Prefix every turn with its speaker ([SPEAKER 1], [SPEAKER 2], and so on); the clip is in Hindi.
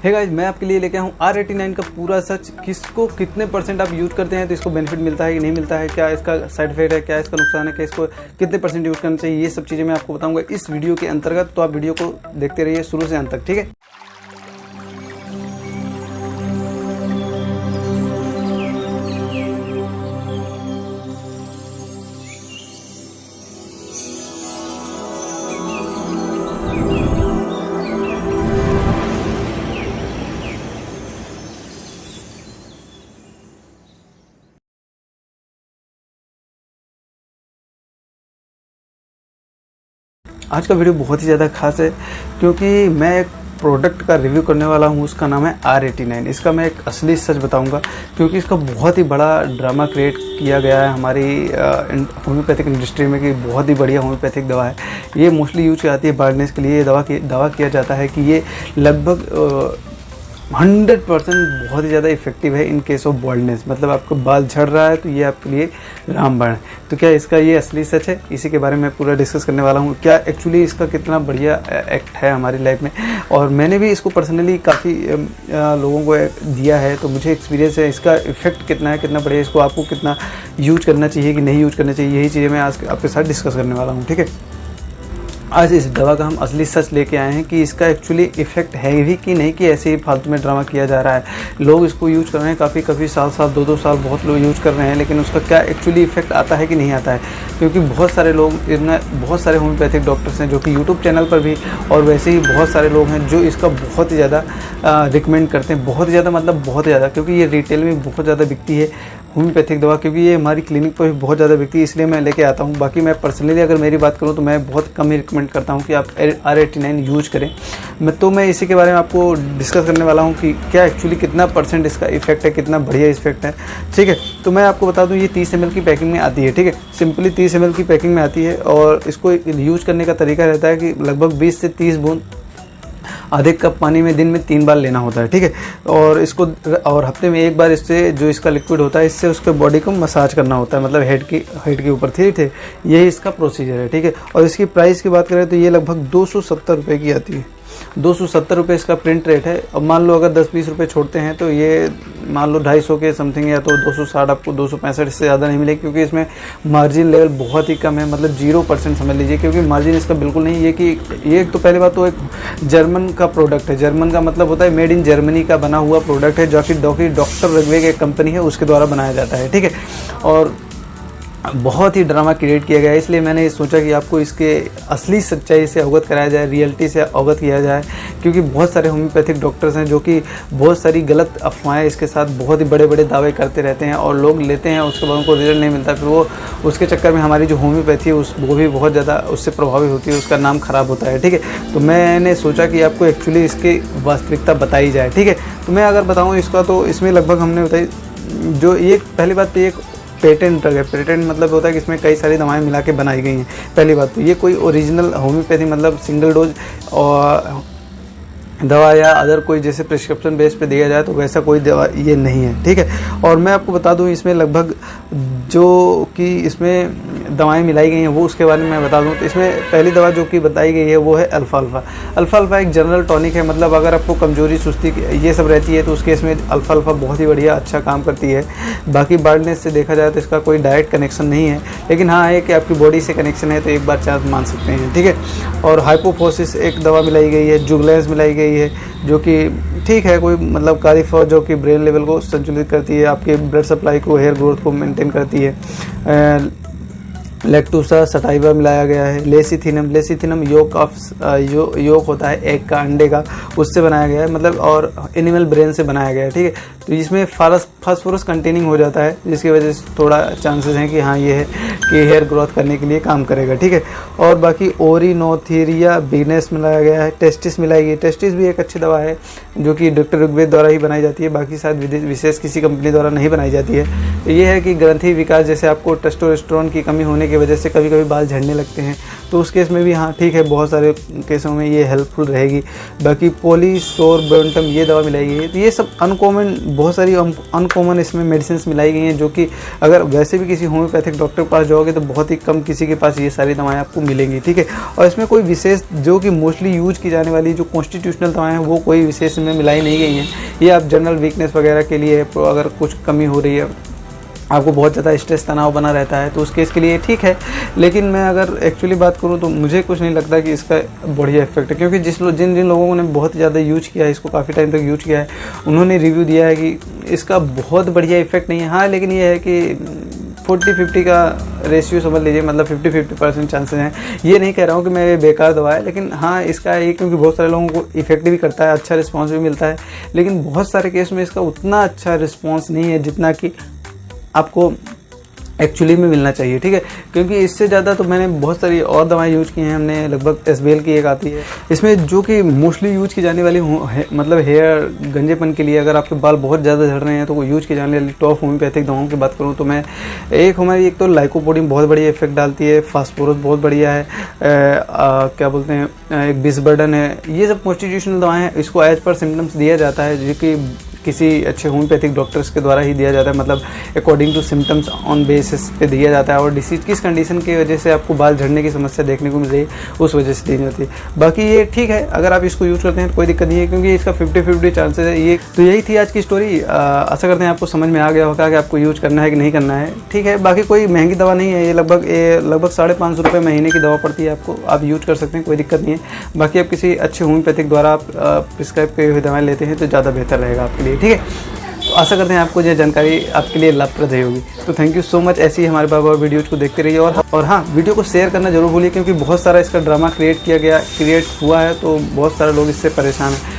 [SPEAKER 1] हे गाइस, मैं आपके लिए लेके आया हूँ R89 का पूरा सच। किसको कितने परसेंट आप यूज करते हैं तो इसको बेनिफिट मिलता है कि नहीं मिलता है, क्या इसका साइड इफेक्ट है, क्या इसका नुकसान है, क्या इसको कितने परसेंट यूज करना चाहिए, ये सब चीज़ें मैं आपको बताऊंगा इस वीडियो के अंतर्गत। तो आप वीडियो को देखते रहिए शुरू से अंत तक, ठीक है। आज का वीडियो बहुत ही ज़्यादा खास है क्योंकि मैं एक प्रोडक्ट का रिव्यू करने वाला हूँ। उसका नाम है R89। इसका मैं एक असली सच बताऊँगा क्योंकि इसका बहुत ही बड़ा ड्रामा क्रिएट किया गया है हमारी होम्योपैथिक इंडस्ट्री में कि बहुत ही बढ़िया होम्योपैथिक दवा है। ये मोस्टली यूज की जाती है बार्डनेस के लिए। दावा किया जाता है कि ये लगभग 100% बहुत ही ज़्यादा इफेक्टिव है इन केस ऑफ बॉल्डनेस। मतलब आपको बाल झड़ रहा है तो ये आपके लिए रामबाण है। तो क्या इसका ये असली सच है, इसी के बारे में पूरा डिस्कस करने वाला हूँ। क्या एक्चुअली इसका कितना बढ़िया एक्ट है हमारी लाइफ में, और मैंने भी इसको पर्सनली काफ़ी लोगों को दिया है तो मुझे एक्सपीरियंस है इसका इफेक्ट कितना है, कितना बढ़िया, इसको आपको कितना यूज करना चाहिए कि नहीं यूज करना चाहिए, यही चीज़ें मैं आज आपके साथ डिस्कस करने वाला हूँ, ठीक है। आज इस दवा का हम असली सच लेके आए हैं कि इसका एक्चुअली इफेक्ट है भी कि नहीं, कि ऐसे ही फालतू में ड्रामा किया जा रहा है। लोग इसको यूज कर रहे हैं काफ़ी साल 2-2 साल बहुत लोग यूज कर रहे हैं, लेकिन उसका क्या एक्चुअली इफेक्ट आता है कि नहीं आता है। क्योंकि बहुत सारे लोग बहुत सारे होम्योपैथिक डॉक्टर्स हैं जो कि यूट्यूब चैनल पर भी, और वैसे ही बहुत सारे लोग हैं जो इसका बहुत ही ज़्यादा रिकमेंड करते हैं। बहुत ज़्यादा मतलब बहुत ज़्यादा, क्योंकि ये रिटेल में बहुत ज़्यादा बिकती है होम्योपैथिक दवा, क्योंकि ये हमारी क्लिनिक पर भी बहुत ज़्यादा बिकती है, इसलिए मैं लेके आता हूँ। बाकी मैं पर्सनली अगर मेरी बात करूँ तो मैं बहुत कम ही रिकमेंड करता हूँ कि आप R89 यूज करें। मैं इसी के बारे में आपको डिस्कस करने वाला हूँ कि क्या एक्चुअली कितना परसेंट इसका इफेक्ट है, कितना बढ़िया इफेक्ट है, ठीक है। तो मैं आपको बता दूँ ये 30 ml की पैकिंग में आती है, ठीक है। सिंपली 30 ml की पैकिंग में आती है, और इसको यूज करने का तरीका रहता है कि लगभग 20 से 30 बूंद आधे कप पानी में दिन में 3 बार लेना होता है, ठीक है। और इसको हफ्ते में एक बार इससे जो इसका लिक्विड होता है इससे उसके बॉडी को मसाज करना होता है, मतलब हेड के ऊपर, ठीक है। यही इसका प्रोसीजर है, ठीक है। और इसकी प्राइस की बात करें तो ये लगभग 270 रुपये की आती है। 270 रुपये इसका प्रिंट रेट है। अब मान लो अगर 10-20 रुपये छोड़ते हैं तो ये मान लो 250 के समथिंग, या तो 260 आपको 265 से ज़्यादा नहीं मिलेगी, क्योंकि इसमें मार्जिन लेवल बहुत ही कम है, मतलब 0% समझ लीजिए, क्योंकि मार्जिन इसका बिल्कुल नहीं है। कि ये तो पहली बात तो एक जर्मन का प्रोडक्ट है। जर्मन का मतलब होता है मेड इन जर्मनी का बना हुआ प्रोडक्ट है, जो कि डॉक्टर रगवेग एक कंपनी है उसके द्वारा बनाया जाता है, ठीक है। और बहुत ही ड्रामा क्रिएट किया गया है, इसलिए मैंने सोचा कि आपको इसके असली सच्चाई से अवगत कराया जाए, रियलिटी से अवगत किया जाए। क्योंकि बहुत सारे होम्योपैथिक डॉक्टर्स हैं जो कि बहुत सारी गलत अफवाहें इसके साथ बहुत ही बड़े बड़े दावे करते रहते हैं, और लोग लेते हैं, उसके बाद उनको रिजल्ट नहीं मिलता, फिर वो उसके चक्कर में हमारी जो होम्योपैथी है वो भी बहुत ज़्यादा उससे प्रभावित होती है, उसका नाम ख़राब होता है, ठीक है। तो मैंने सोचा कि आपको एक्चुअली इसकी वास्तविकता बताई जाए, ठीक है। तो मैं अगर बताऊँ इसका, तो इसमें लगभग हमने बताई जो ये पहली बात तो एक पेटेंट है। पेटेंट मतलब होता है कि इसमें कई सारी दवाएं मिला के बनाई गई हैं। पहली बात तो ये कोई ओरिजिनल होम्योपैथी मतलब सिंगल डोज और दवा या अदर कोई जैसे प्रिस्क्रिप्शन बेस पे दिया जाए तो वैसा कोई दवा ये नहीं है, ठीक है। और मैं आपको बता दूं इसमें लगभग जो कि इसमें दवाएं मिलाई गई हैं वो उसके बारे में मैं बता दूं। तो इसमें पहली दवा जो कि बताई गई है वो है अल्फा एक जनरल टॉनिक है। मतलब अगर आपको कमजोरी, सुस्ती ये सब रहती है तो उसके इसमें अल्फा बहुत ही बढ़िया अच्छा काम करती है। बाकी बार्डनेस से देखा जाए तो इसका कोई डायरेक्ट कनेक्शन नहीं है, लेकिन हाँ है कि आपकी बॉडी से कनेक्शन है तो एक बार चांस मान सकते हैं, ठीक है। और हाइपोफोसिस एक दवा मिलाई गई है, जुगलेंस मिलाई गई है, जो कि ठीक है, कोई मतलब कारिफॉर जो कि ब्रेन लेवल को संतुलित करती है, आपके ब्लड सप्लाई को, हेयर ग्रोथ को मेंटेन करती है। लैक्टोसा सटाइवा मिलाया गया है। लेसिथिनम योक होता है एग का, अंडे का, उससे बनाया गया है, मतलब और एनिमल ब्रेन से बनाया गया है, ठीक है। तो इसमें फास्फोरस कंटेनिंग हो जाता है, जिसकी वजह से थोड़ा चांसेस हैं कि हाँ ये है कि हेयर ग्रोथ करने के लिए काम करेगा, ठीक है। और बाकी ओरिनोथेरिया बिगनेस मिलाया गया है। टेस्टिस मिलाई गई। टेस्टिस भी एक अच्छी दवा है जो कि डॉक्टर ऋग्वेद द्वारा ही बनाई जाती है, बाकी शायद विशेष किसी कंपनी द्वारा नहीं बनाई जाती है, ये है कि ग्रंथि विकास, जैसे आपको टेस्टोस्टेरोन की कमी होने की वजह से कभी कभी बाल झड़ने लगते हैं, तो उस केस में भी हाँ ठीक है, बहुत सारे केसों में ये हेल्पफुल रहेगी। बाकी पॉलीसोरबेंटम ये दवा मिलाई गई है, तो ये सब अनकॉमन, बहुत सारी अनकॉमन इसमें मेडिसिन मिलाई गई हैं, जो कि अगर वैसे भी किसी होम्योपैथिक डॉक्टर के पास जाओगे तो बहुत ही कम किसी के पास ये सारी दवाएं आपको मिलेंगी, ठीक है। और इसमें कोई विशेष, जो कि मोस्टली यूज की जाने वाली जो कॉन्स्टिट्यूशनल दवाएं हैं वो कोई विशेष में मिलाई नहीं गई हैं। ये आप जनरल वीकनेस वगैरह के लिए, अगर कुछ कमी हो रही है, आपको बहुत ज़्यादा स्ट्रेस तनाव बना रहता है, तो उस केस के लिए ठीक है। लेकिन मैं अगर एक्चुअली बात करूं तो मुझे कुछ नहीं लगता कि इसका बढ़िया इफेक्ट है, क्योंकि जिन लोगों ने बहुत ज़्यादा यूज किया है, इसको काफ़ी टाइम तक यूज किया है, उन्होंने रिव्यू दिया है कि इसका बहुत बढ़िया इफेक्ट नहीं है। हाँ, लेकिन ये है कि 40-50 का रेशियो समझ लीजिए, मतलब 50-50% चांसेस हैं। ये नहीं कह रहा हूँ कि मैं बेकार दवा है, लेकिन हाँ इसका ये, क्योंकि बहुत सारे लोगों को इफेक्ट भी करता है, अच्छा रिस्पॉन्स भी मिलता है, लेकिन बहुत सारे केस में इसका उतना अच्छा रिस्पॉन्स नहीं है जितना कि आपको एक्चुअली में मिलना चाहिए, ठीक है। क्योंकि इससे ज़्यादा तो मैंने बहुत सारी और दवाएं यूज की हैं, हमने लगभग एसबेल की एक आती है, इसमें जो कि मोस्टली यूज की जाने वाली मतलब हेयर गंजेपन के लिए, अगर आपके बाल बहुत ज़्यादा झड़ रहे हैं तो वो यूज की जाने वाली टॉप होम्योपैथिक दवाओं की बात करूँ तो मैं एक तो लाइकोपोडिन बहुत बढ़िया इफेक्ट डालती है, फास्फोरस बहुत बढ़िया है, क्या बोलते हैं, एक बिसबर्डन है, ये सब कॉन्स्टिट्यूशनल दवाएँ हैं। इसको एज पर सिम्टम्स दिया जाता है, जो कि किसी अच्छे होम्योपैथिक डॉक्टर्स के द्वारा ही दिया जाता है, मतलब according to symptoms on basis पे दिया जाता है, और डिसीज किस कंडीशन की वजह से आपको बाल झड़ने की समस्या देखने को मिल रही है उस वजह से देनी होती है। बाकी ये ठीक है, अगर आप इसको यूज़ करते हैं तो कोई दिक्कत नहीं है, क्योंकि इसका 50-50 चांसेस है ये। तो यही थी आज की स्टोरी। आशा करते हैं आपको समझ में आ गया होगा कि आपको यूज करना है कि नहीं करना है, ठीक है। बाकी कोई महंगी दवा नहीं है, ये लगभग 550 रुपये महीने की दवा पड़ती है आपको, आप यूज कर सकते हैं, कोई दिक्कत नहीं है। बाकी आप किसी अच्छे होम्योपैथिक द्वारा आप प्रिस्क्राइब किए हुए दवाएं लेते हैं तो ज़्यादा बेहतर रहेगा आपके लिए, ठीक है। तो आशा करते हैं आपको यह जानकारी आपके लिए लाभप्रद रही होगी। तो थैंक यू सो मच, ऐसे ही हमारे बाबा वीडियोज़ को देखते रहिए, और हाँ, वीडियो को शेयर करना जरूर भूलिए, क्योंकि बहुत सारा इसका ड्रामा क्रिएट हुआ है, तो बहुत सारे लोग इससे परेशान हैं।